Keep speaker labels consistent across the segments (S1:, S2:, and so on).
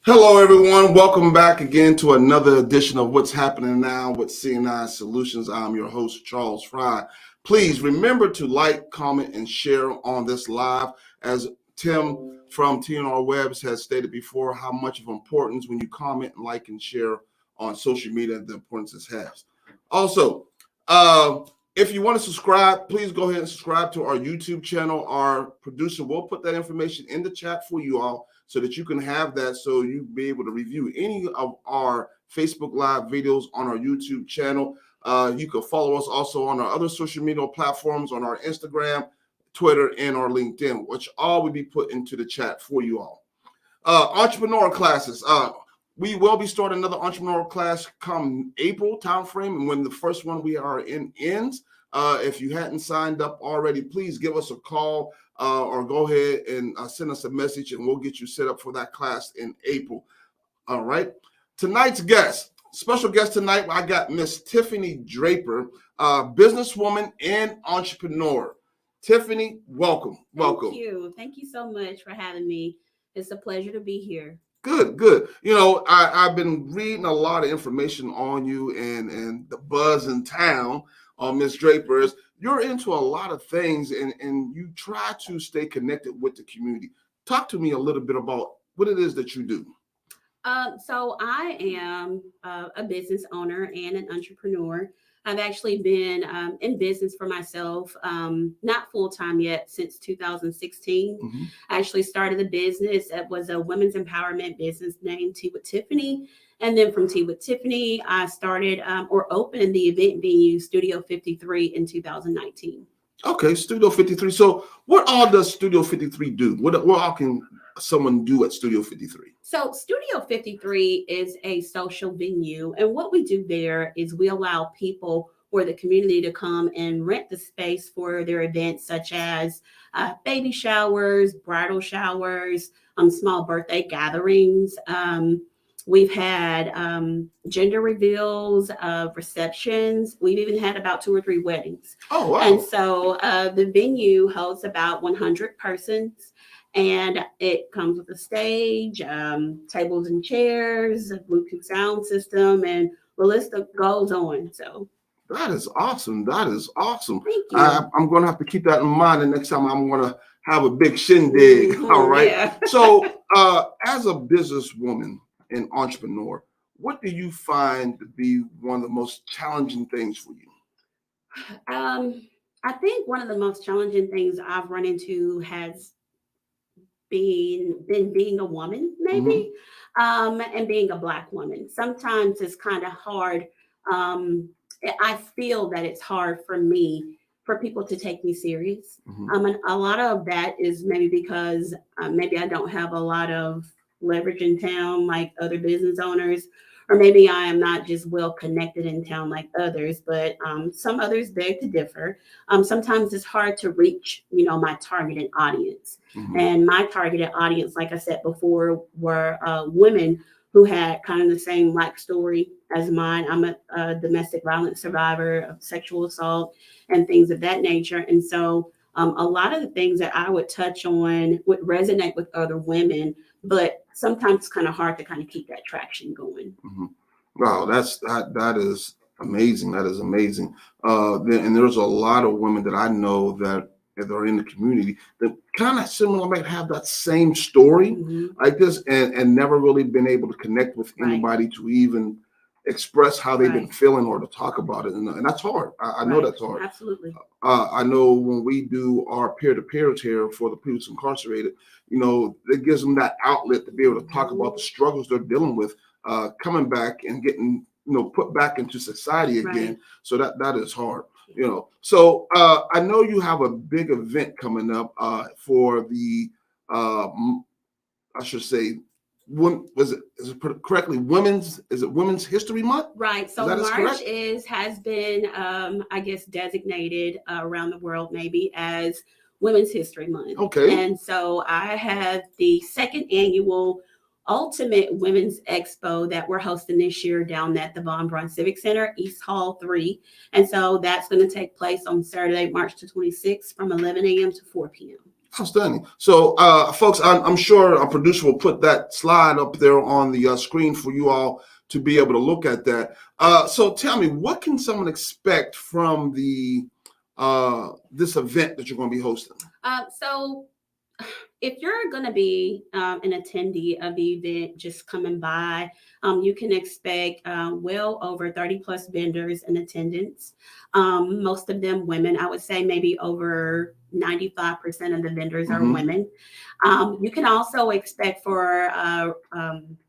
S1: Hello, everyone. Welcome back again to another edition of What's Happening Now with CNI Solutions. I'm your host, Charles Fry. Please remember to like, comment, and share on this live. As Tim from TNR Webs has stated before, how much of importance when you comment, like, and share on social media, the importance this has. Also, if you want to subscribe, please go ahead and subscribe to our YouTube channel. Our producer will put that information in the chat for you all, so that you can have that, so you'll be able to review any of our Facebook Live videos on our YouTube channel. You can follow us also on our other social media platforms, on our Instagram, Twitter, and our LinkedIn, which all will be put into the chat for you all. Entrepreneur classes. We will be starting another entrepreneur class come April timeframe, and when the first one we are in ends. If you hadn't signed up already, please give us a call. Or go ahead and send us a message, and we'll get you set up for that class in April. All right. Tonight's guest, special guest tonight, I got Miss Tiffany Draper, businesswoman and entrepreneur. Tiffany, welcome. Welcome.
S2: Thank you. Thank you so much for having me. It's a pleasure to be here.
S1: Good. You know, I've been reading a lot of information on you and the buzz in town on Miss Draper's. You're into a lot of things, and you try to stay connected with the community. Talk to me a little bit about what it is that you do.
S2: So I am a business owner and an entrepreneur. I've actually been in business for myself, not full-time yet, since 2016.
S1: Mm-hmm.
S2: I actually started a business that was a women's empowerment business named Tea with Tiffany. And then from Tea with Tiffany, I started or opened the event venue Studio 53 in 2019.
S1: Okay, Studio 53. So what all does Studio 53 do? What all can someone do at Studio 53?
S2: So Studio 53 is a social venue. And what we do there is we allow people or the community to come and rent the space for their events, such as baby showers, bridal showers, small birthday gatherings. We've had gender reveals, receptions. We've even had about 2 or 3 weddings.
S1: Oh, wow.
S2: And so the venue holds about 100 persons, and it comes with a stage, tables and chairs, a Bluetooth sound system, and the list goes on. So
S1: that is awesome. That is awesome.
S2: Thank you.
S1: I'm going to have to keep that in mind the next time I'm going to have a big shindig.
S2: Mm-hmm,
S1: all right.
S2: Yeah.
S1: So as a businesswoman and entrepreneur, what do you find to be one of the most challenging things for you?
S2: I think one of the most challenging things I've run into has been being a woman, maybe, and being a Black woman. Sometimes it's kind of hard. I feel that it's hard for me for people to take me serious. And a lot of that is maybe because maybe I don't have a lot of leverage in town like other business owners, or maybe I am not just well connected in town like others, but some others beg to differ. Sometimes it's hard to reach, my targeted audience. And my targeted audience, like I said before, were women who had kind of the same like story as mine. I'm a domestic violence survivor of sexual assault and things of that nature. And so a lot of the things that I would touch on would resonate with other women, but sometimes it's kind of hard to kind of keep that traction going.
S1: Wow, that is amazing. That is amazing. And there's a lot of women that I know that are in the community that kind of similar, might have that same story like this, and never really been able to connect with anybody to even express how they've been feeling or to talk about it. And that's hard. I know that's hard.
S2: Absolutely.
S1: I know when we do our peer-to-peers here for the people incarcerated, it gives them that outlet to be able to talk about the struggles they're dealing with, coming back and getting, put back into society again. So that is hard, So I know you have a big event coming up for the, I should say, is it correctly Women's History Month?
S2: Right. So March has been I guess designated around the world maybe as Women's History Month.
S1: Okay.
S2: And so I have the 2nd annual Ultimate Women's Expo that we're hosting this year down at the Von Braun Civic Center, East Hall 3. And so that's going to take place on Saturday, March the 26th from 11 a.m. to 4 p.m.
S1: Outstanding. So, folks, I'm sure our producer will put that slide up there on the screen for you all to be able to look at that. So, tell me, what can someone expect from the this event that you're going to be hosting?
S2: So if you're going to be an attendee of the event, just coming by, you can expect well over 30 plus vendors in attendance. Most of them women. I would say maybe over 95% of the vendors are women. You can also expect for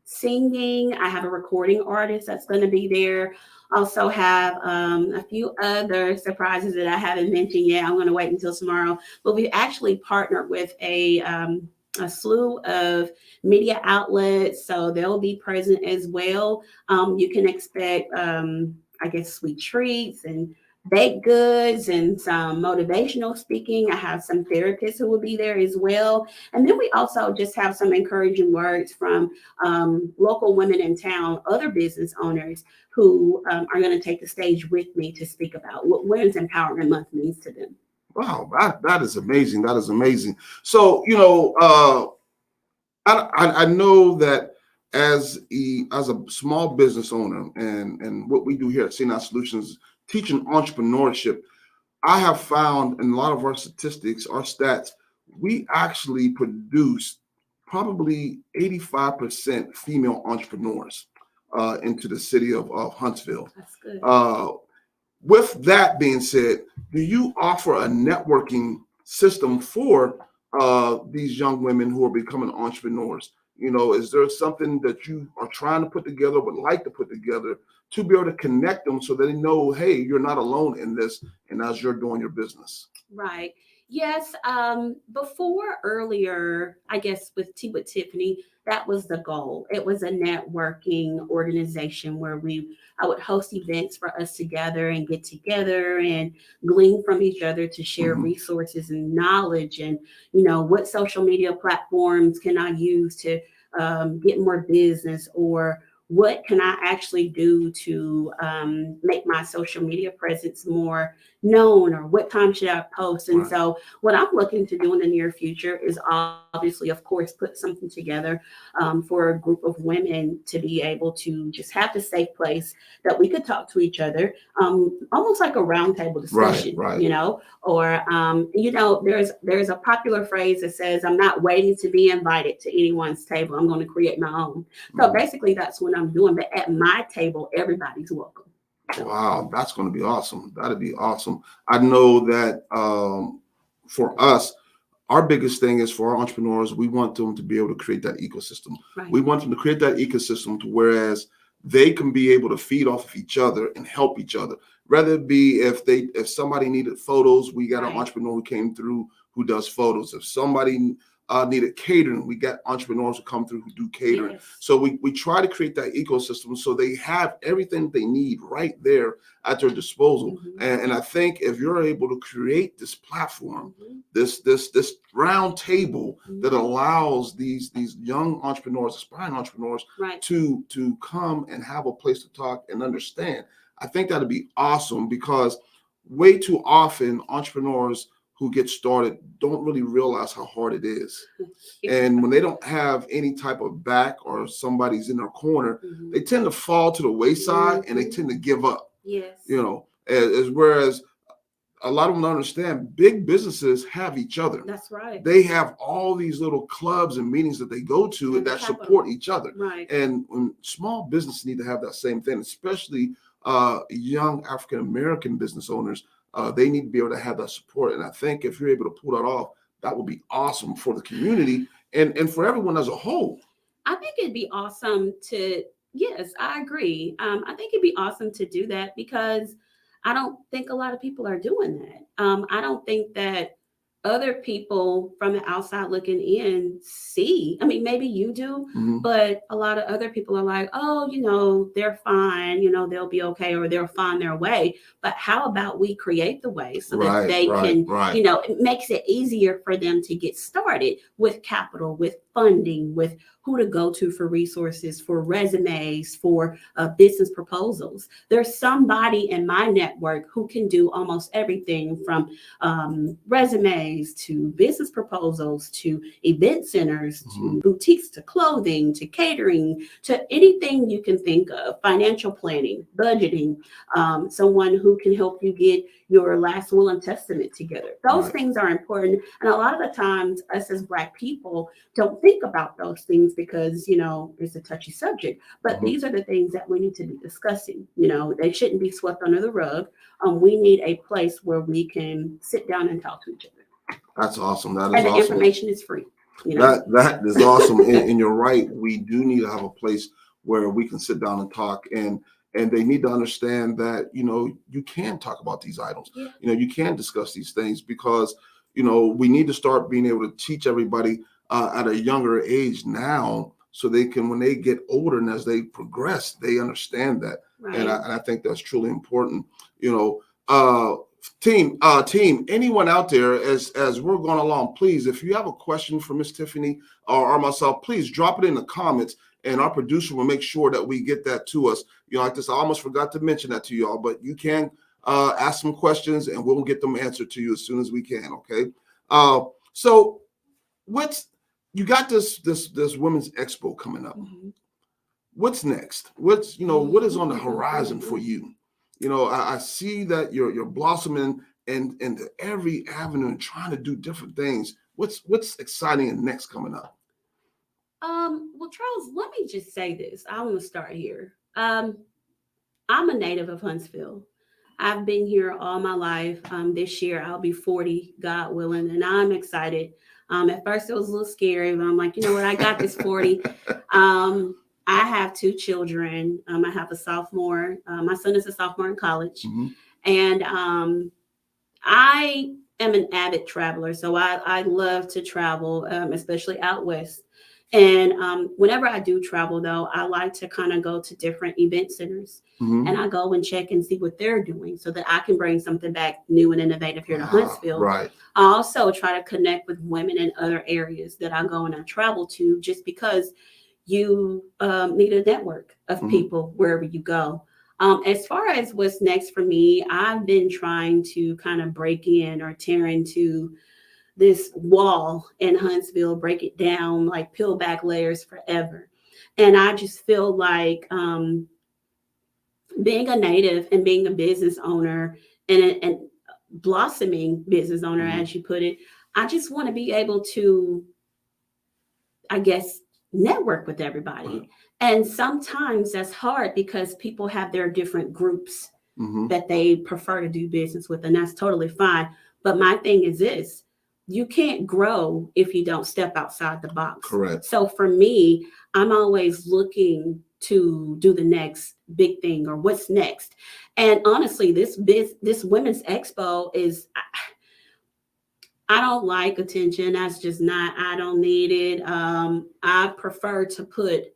S2: singing. I have a recording artist that's going to be there. Also have a few other surprises that I haven't mentioned yet. I'm going to wait until tomorrow. But we actually partnered with a slew of media outlets, so they'll be present as well. You can expect, I guess, sweet treats and baked goods and some motivational speaking. I have some therapists who will be there as well. And then we also just have some encouraging words from local women in town, other business owners who are going to take the stage with me to speak about what Women's Empowerment Month means to them.
S1: Wow, that is amazing. That is amazing. So, I know that as a small business owner, and what we do here at C9 Solutions, teaching entrepreneurship, I have found in a lot of our statistics, our stats, we actually produce probably 85% female entrepreneurs into the city of Huntsville.
S2: That's good.
S1: With that being said, do you offer a networking system for these young women who are becoming entrepreneurs? Is there something that you are trying to put together, would like to put together to be able to connect them so they know, hey, you're not alone in this, and as you're doing your business?
S2: Right. Yes. Before earlier, I guess with Tea with Tiffany, that was the goal. It was a networking organization where I would host events for us to gather and get together and glean from each other to share resources and knowledge and, what social media platforms can I use to get more business, or what can I actually do to make my social media presence more known, or what time should I post? And so what I'm looking to do in the near future is obviously, of course, put something together for a group of women to be able to just have a safe place that we could talk to each other, almost like a roundtable discussion, or, there's a popular phrase that says, I'm not waiting to be invited to anyone's table. I'm going to create my own. So basically that's what I'm doing. But at my table, everybody's welcome.
S1: Wow, that's going to be awesome. That'd be awesome. I know that for us, our biggest thing is for our entrepreneurs, we want them to be able to create that ecosystem.
S2: Right.
S1: We want them to create that ecosystem to whereas they can be able to feed off of each other and help each other. Rather it be if somebody needed photos, we got an entrepreneur who came through who does photos. If somebody needed catering, we got entrepreneurs who come through who do catering.
S2: Yes.
S1: So we try to create that ecosystem so they have everything they need right there at their disposal. And I think if you're able to create this platform, this round table that allows these young entrepreneurs, aspiring entrepreneurs, to come and have a place to talk and understand, I think that'd be awesome, because way too often entrepreneurs who get started don't really realize how hard it is. And when they don't have any type of back or somebody's in their corner, they tend to fall to the wayside and they tend to give up.
S2: Yes.
S1: Whereas a lot of them don't understand, big businesses have each other.
S2: That's right.
S1: They have all these little clubs and meetings that they go to that support each other.
S2: Right.
S1: And when small businesses need to have that same thing, especially young African-American business owners, they need to be able to have that support. And I think if you're able to pull that off, that would be awesome for the community and for everyone as a whole.
S2: I think it'd be awesome yes, I agree. I think it'd be awesome to do that, because I don't think a lot of people are doing that. I don't think that other people from the outside looking in see. I mean, maybe you do, but a lot of other people are like, oh, they're fine, they'll be okay, or they'll find their way. But how about we create the way so that they can, it makes it easier for them to get started with capital, with funding, with who to go to for resources, for resumes, for business proposals. There's somebody in my network who can do almost everything from resumes to business proposals to event centers to boutiques to clothing to catering to anything you can think of, financial planning, budgeting, someone who can help you get your last will and testament together. Those things are important. And a lot of the times, us as Black people don't think about those things because, it's a touchy subject. But these are the things that we need to be discussing. They shouldn't be swept under the rug. We need a place where we can sit down and talk to each other.
S1: That's awesome. That is
S2: and the
S1: awesome.
S2: Information is free.
S1: That is awesome. And you're right. We do need to have a place where we can sit down and talk, and they need to understand that, you can talk about these items.
S2: Yeah.
S1: You can discuss these things because, we need to start being able to teach everybody at a younger age now, so they can, when they get older and as they progress, they understand that.
S2: Right.
S1: And I think that's truly important. Team, anyone out there, as we're going along, please, if you have a question for Miss Tiffany or myself, please drop it in the comments, and our producer will make sure that we get that to us. Like this, I almost forgot to mention that to y'all, but you can ask some questions and we'll get them answered to you as soon as we can. Okay. So you got this Women's Expo coming up. What's next? What is on the horizon for you? I see that you're blossoming in every avenue and trying to do different things. What's exciting and next coming up?
S2: Well, Charles, let me just say this. I want to start here. I'm a native of Huntsville. I've been here all my life. This year I'll be 40, God willing, and I'm excited. At first it was a little scary, but I'm like, you know what? I got this 40. I have 2 children. I have a sophomore. My son is a sophomore in college. And I am an avid traveler. So I love to travel, especially out west. And whenever I do travel, though, I like to kind of go to different event centers. And I go and check and see what they're doing so that I can bring something back new and innovative here to Huntsville.
S1: Right.
S2: I also try to connect with women in other areas that I go and I travel to, just because you need a network of people wherever you go. As far as what's next for me, I've been trying to kind of break in or tear into this wall in Huntsville, break it down, like peel back layers forever. And I just feel like being a native and being a business owner and blossoming business owner, as you put it, I just want to be able to, I guess, network with everybody.
S1: Right.
S2: And sometimes that's hard because people have their different groups that they prefer to do business with, and that's totally fine. But my thing is this: you can't grow if you don't step outside the box.
S1: Correct.
S2: So for me, I'm always looking to do the next big thing or what's next. And honestly, this Women's Expo is, I don't like attention. That's just not, I don't need it. I prefer to put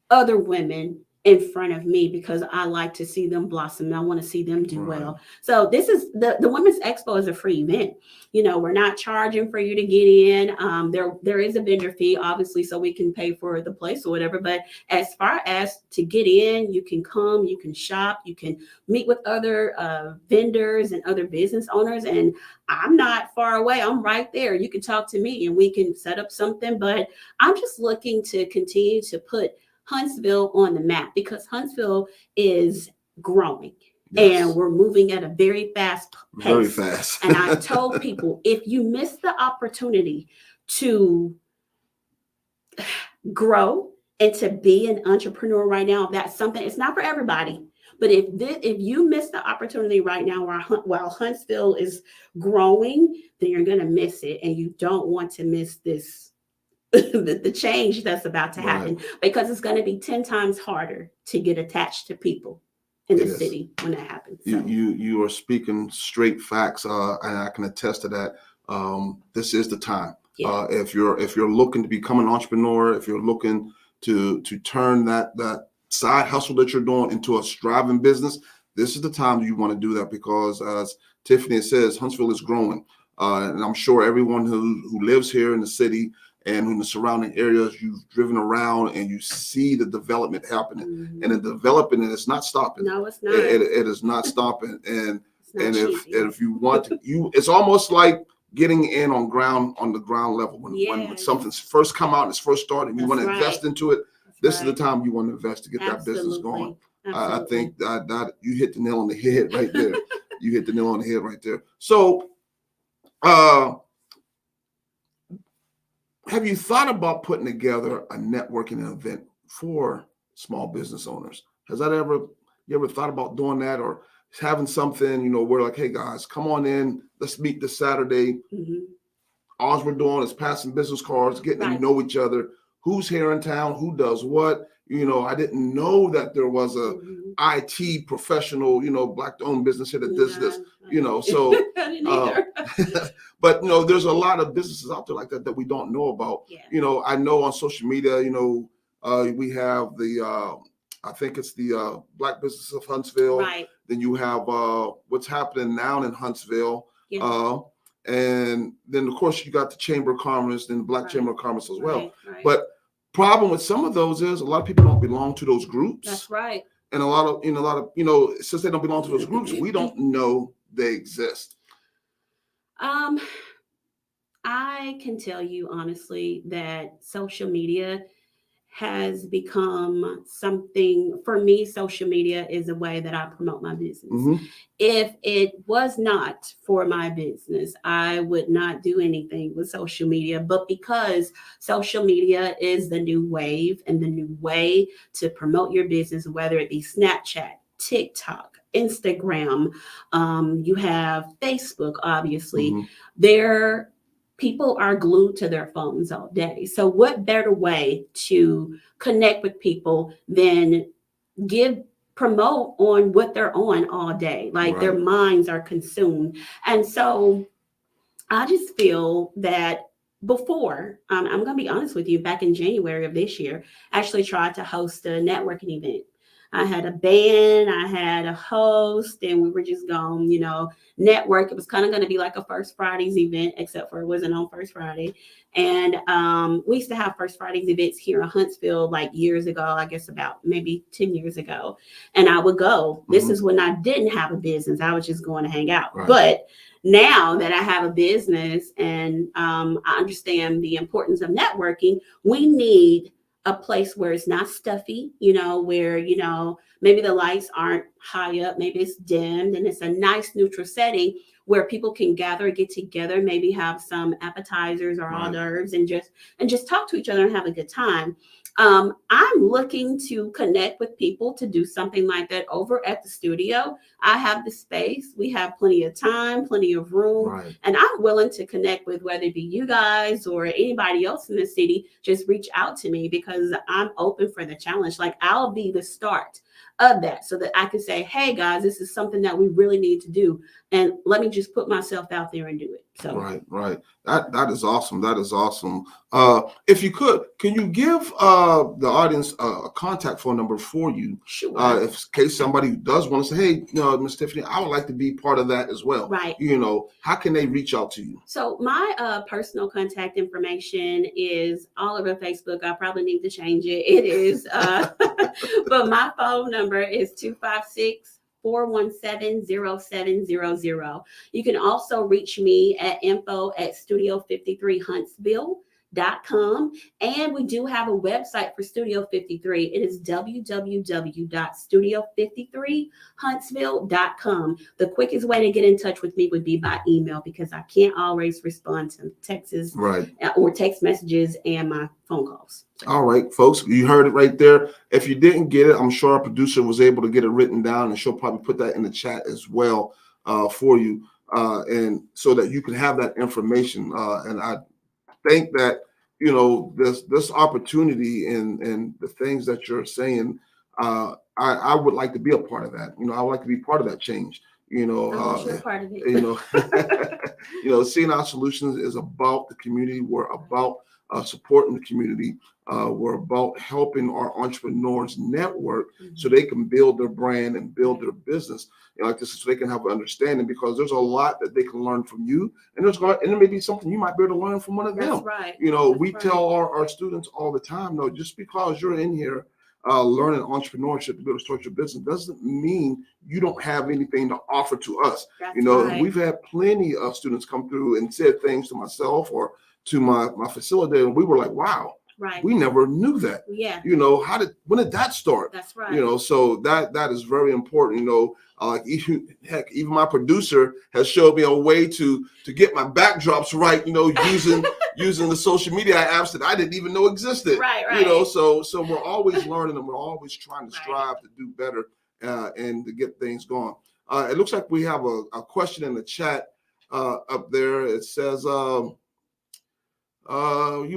S2: other women in front of me because I like to see them blossom. I want to see them do well. So this is the Women's Expo is a free event. We're not charging for you to get in. There is a vendor fee, obviously, so we can pay for the place or whatever. But as far as to get in, you can come, you can shop, you can meet with other vendors and other business owners. And I'm not far away. I'm right there. You can talk to me and we can set up something. But I'm just looking to continue to put Huntsville on the map because Huntsville is growing. Yes. And we're moving at a very fast pace.
S1: Very fast.
S2: And I told people, if you miss the opportunity to grow and to be an entrepreneur right now, that's something, it's not for everybody. But if you miss the opportunity right now while Huntsville is growing, then you're going to miss it. And you don't want to miss this the change that's about to happen, because it's going to be 10 times harder to get attached to people in the city when that happens. So.
S1: You are speaking straight facts, and I can attest to that. This is the time. Yeah. If you're looking to become an entrepreneur, if you're looking to turn that side hustle that you're doing into a thriving business, this is the time you want to do that, because as Tiffany says, Huntsville is growing, and I'm sure everyone who lives here in the city and in the surrounding areas, you've driven around and you see the development happening,
S2: Mhm.
S1: and the development, and it's not stopping.
S2: No, it's not.
S1: It is not stopping.
S2: It's not
S1: And
S2: cheesy.
S1: if you want to, it's almost like getting in on the ground level when
S2: Yes.
S1: something's first come out and it's first started, and you
S2: That's
S1: want to invest
S2: right.
S1: into it.
S2: That's
S1: This is
S2: right.
S1: the time you want to invest to get that business going.
S2: Absolutely.
S1: I think that you hit the nail on the head right there. You hit the nail on the head right there. So, have you thought about putting together a networking event for small business owners? You ever thought about doing that, or having something, where like, hey guys, come on in, let's meet this Saturday.
S2: Mhm.
S1: All we're doing is passing business cards, getting to
S2: Right.
S1: know each other. Who's here in town? Who does what? I didn't know that there was a
S2: Mhm.
S1: IT professional, Black-owned business here that does this.
S2: Yeah.
S1: So,
S2: I didn't either.
S1: but there's a lot of businesses out there like that we don't know about.
S2: Yeah.
S1: I know on social media, we have the I think it's the Black Business of Huntsville.
S2: Right.
S1: Then you have what's happening now in Huntsville.
S2: Yeah.
S1: And then of course you got the Chamber of Commerce and the Black
S2: Right.
S1: Chamber of Commerce as well.
S2: Right.
S1: But problem with some of those is a lot of people don't belong to those groups.
S2: That's right.
S1: And a lot of since they don't belong to those groups, we don't know they exist.
S2: I can tell you honestly that social media has become something for me. Social media is a way that I promote my business.
S1: Mm-hmm.
S2: If it was not for my business, I would not do anything with social media. But because social media is the new wave and the new way to promote your business, whether it be Snapchat, TikTok, Instagram, you have Facebook, obviously,
S1: Mm-hmm.
S2: People are glued to their phones all day. So what better way to connect with people than promote on what they're on all day? Like their minds are consumed. And so I just feel that before, I'm going to be honest with you, back in January of this year, I actually tried to host a networking event. I had a band, I had a host, and we were just going, network. It was kind of going to be like a First Fridays event, except for it wasn't on First Friday. And we used to have First Fridays events here in Huntsville like years ago, I guess about maybe 10 years ago. And I would go. This is when I didn't have a business. I was just going to hang out.
S1: Right.
S2: But now that I have a business and I understand the importance of networking, we need a place where it's not stuffy, where, maybe the lights aren't high up, maybe it's dimmed, and it's a nice neutral setting where people can gather, get together, maybe have some appetizers or hors d'oeuvres and just talk to each other and have a good time. I'm looking to connect with people to do something like that over at the studio. I have the space. We have plenty of time, plenty of room, and I'm willing to connect with whether it be you guys or anybody else in the city. Just reach out to me because I'm open for the challenge. Like I'll be the start of that so that I can say, hey guys, this is something that we really need to do. And let me just put myself out there and do it. So
S1: right. That is awesome. That is awesome. If you can you give the audience a contact phone number for you?
S2: Sure.
S1: In case somebody does want to say, hey, Miss Tiffany, I would like to be part of that as well.
S2: Right.
S1: How can they reach out to you?
S2: So my personal contact information is all over Facebook. I probably need to change it. It is, but my phone number is 256-417-0700. You can also reach me at info@studio53huntsville.com. And we do have a website for Studio 53. It is www.studio53huntsville.com. The quickest way to get in touch with me would be by email because I can't always respond to texts or text messages and my phone calls.
S1: All right, folks, you heard it right there. If you didn't get it, I'm sure our producer was able to get it written down, and she'll probably put that in the chat as well for you, and so that you can have that information. And I think that this opportunity and the things that you're saying, I would like to be a part of that. I would like to be part of that change.
S2: I'm sure part of it.
S1: you know, CNI Solutions is about the community. We're about supporting the community. We're about helping our entrepreneurs network so they can build their brand and build their business. Like this, so they can have an understanding, because there's a lot that they can learn from you, and there may be something you might be able to learn from one of them.
S2: That's right.
S1: We tell our students all the time, no, just because you're in here learning entrepreneurship to be able to start your business doesn't mean you don't have anything to offer to us.
S2: That's right.
S1: We've had plenty of students come through and said things to myself or to my facilitator, and we were like, wow,
S2: right,
S1: we never knew that.
S2: Yeah.
S1: When did that start?
S2: That's right.
S1: So that is very important. Even my producer has showed me a way to get my backdrops right, using the social media apps that I didn't even know existed.
S2: Right.
S1: So we're always learning, and we're always trying to strive to do better and to get things going. It looks like we have a question in the chat up there. It says, you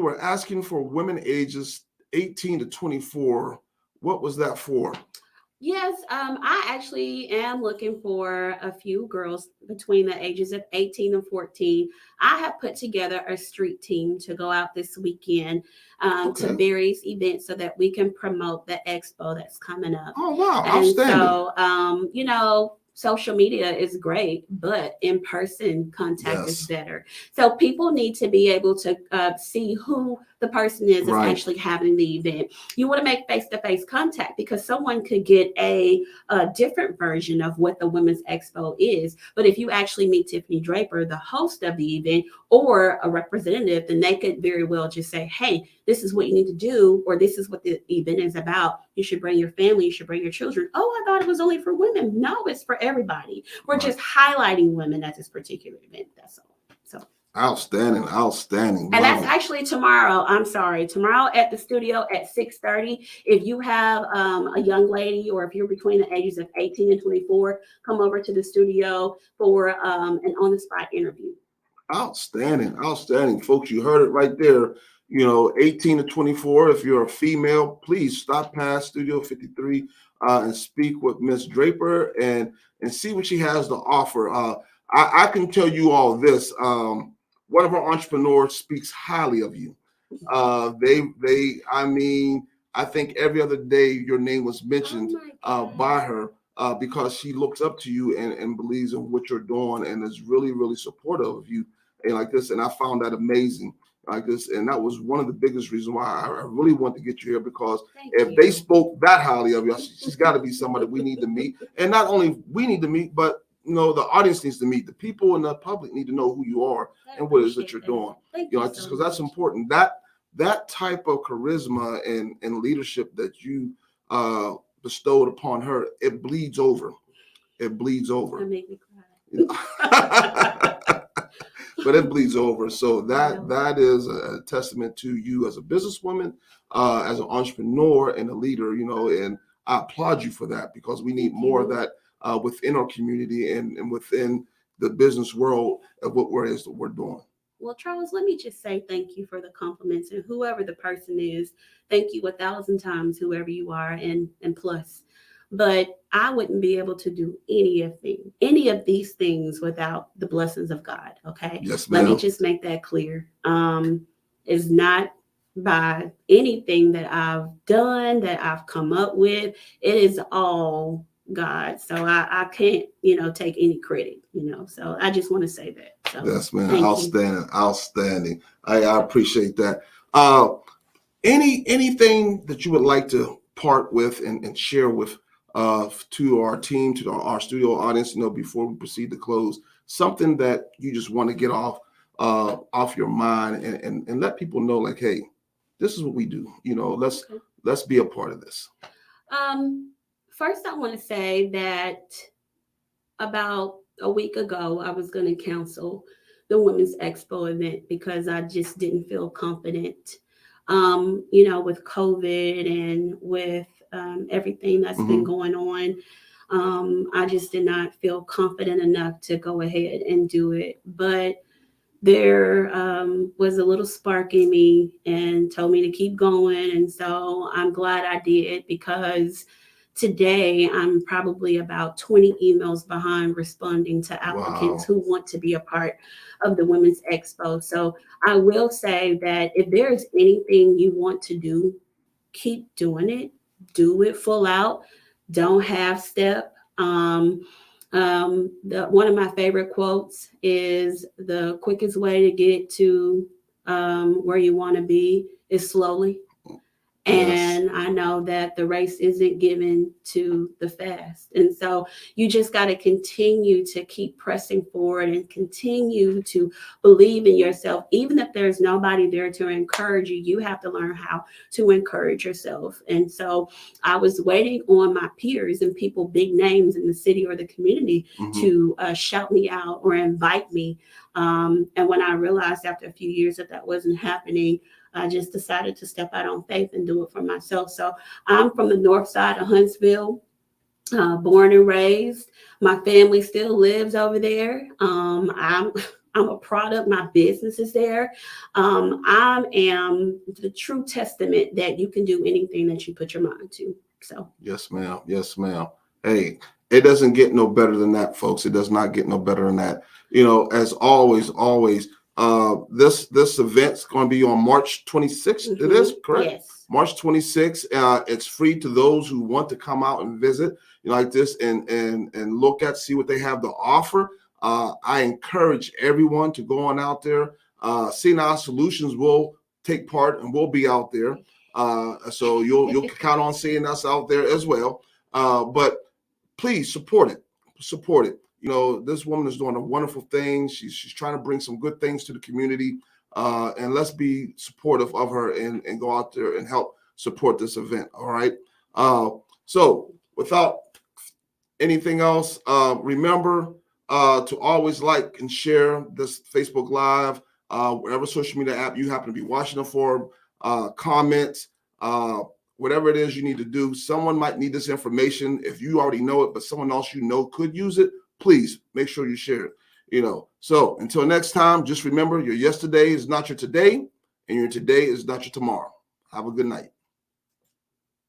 S1: were asking for women ages 18 to 24. What was that for?
S2: Yes, I actually am looking for a few girls between the ages of 18 and 14. I have put together a street team to go out this weekend to various events so that we can promote the expo that's coming up.
S1: Oh, wow.
S2: And
S1: Outstanding.
S2: so, social media is great, but in-person contact is better. So people need to be able to see who the person is that's actually having the event. You want to make face-to-face contact, because someone could get a different version of what the Women's Expo is. But if you actually meet Tiffany Draper, the host of the event, or a representative, then they could very well just say, hey, this is what you need to do, or this is what the event is about. You should bring your family, you should bring your children. Oh, I thought it was only for women. No, it's for everybody. We're just highlighting women at this particular event. That's all. So
S1: outstanding.
S2: And that's actually tomorrow. I'm sorry, tomorrow at the studio at 6:30. If you have a young lady, or if you're between the ages of 18 and 24, come over to the studio for an on-the-spot interview.
S1: Outstanding, folks. You heard it right there. 18 to 24. If you're a female, please stop past Studio 53 and speak with Miss Draper and see what she has to offer. I can tell you all this. One of our entrepreneurs speaks highly of you. I think every other day your name was mentioned by her because she looks up to you and believes in what you're doing and is really, really supportive of you and like this. And I found that amazing like this. And that was one of the biggest reasons why I really want to get you here, because if they spoke that highly of you, she's got to be somebody we need to meet. And not only we need to meet, but the audience needs to meet. The people in the public need to know who you are and what it is that you're doing. Because that's important. That type of charisma and leadership that you bestowed upon her, it bleeds over. It bleeds over.
S2: That made me cry.
S1: But it bleeds over. So that is a testament to you as a businesswoman, as an entrepreneur and a leader, and I applaud you for that, because we need more of that within our community and within the business world of what we're doing.
S2: Well, Charles, let me just say thank you for the compliments, and whoever the person is, thank you 1,000 times, whoever you are, and plus. But I wouldn't be able to do any of these things without the blessings of God. Okay.
S1: Yes, ma'am.
S2: Let me just make that clear. It's not by anything that I've done, that I've come up with. It is all God. So I can't, take any credit, so I just want to say that. So,
S1: yes, man. Outstanding. I appreciate that. Anything that you would like to part with and share with to our team, to our studio audience, before we proceed to close, something that you just want to get off your mind and let people know, like, hey, this is what we do. Let's be a part of this.
S2: First, I want to say that about a week ago, I was going to cancel the Women's Expo event because I just didn't feel confident, with COVID and with everything that's been going on. I just did not feel confident enough to go ahead and do it. But there was a little spark in me and told me to keep going. And so I'm glad I did, because today I'm probably about 20 emails behind responding to applicants
S1: Wow.
S2: who want to be a part of the Women's Expo. So I will say that if there's anything you want to do, keep doing it, do it full out, don't half step. One of my favorite quotes is the quickest way to get to where you want to be is slowly.
S1: Yes.
S2: And I know that the race isn't given to the fast. And so you just got to continue to keep pressing forward and continue to believe in yourself. Even if there's nobody there to encourage you, you have to learn how to encourage yourself. And so I was waiting on my peers and people, big names in the city or the community, to shout me out or invite me. And when I realized after a few years that that wasn't happening, I just decided to step out on faith and do it for myself. So I'm from the north side of Huntsville, born and raised. My family still lives over there. I'm a product. My business is there. I am the true testament that you can do anything that you put your mind to. So
S1: yes, ma'am. Yes, ma'am. Hey, it doesn't get no better than that, folks. It does not get no better than that. As always, this event's going to be on March 26th. It is correct.
S2: Yes.
S1: March 26th. It's free to those who want to come out and visit like this and look at, see what they have to offer. I encourage everyone to go on out there. Senile Solutions will take part and will be out there. So you'll count on seeing us out there as well. But please support it. Support it. This woman is doing a wonderful thing. She's trying to bring some good things to the community. And let's be supportive of her and go out there and help support this event. All right. So without anything else, remember to always like and share this Facebook Live, whatever social media app you happen to be watching it for, comments, whatever it is you need to do. Someone might need this information. If you already know it, but someone else could use it, please make sure you share it. So until next time, just remember your yesterday is not your today, and your today is not your tomorrow. Have a good night.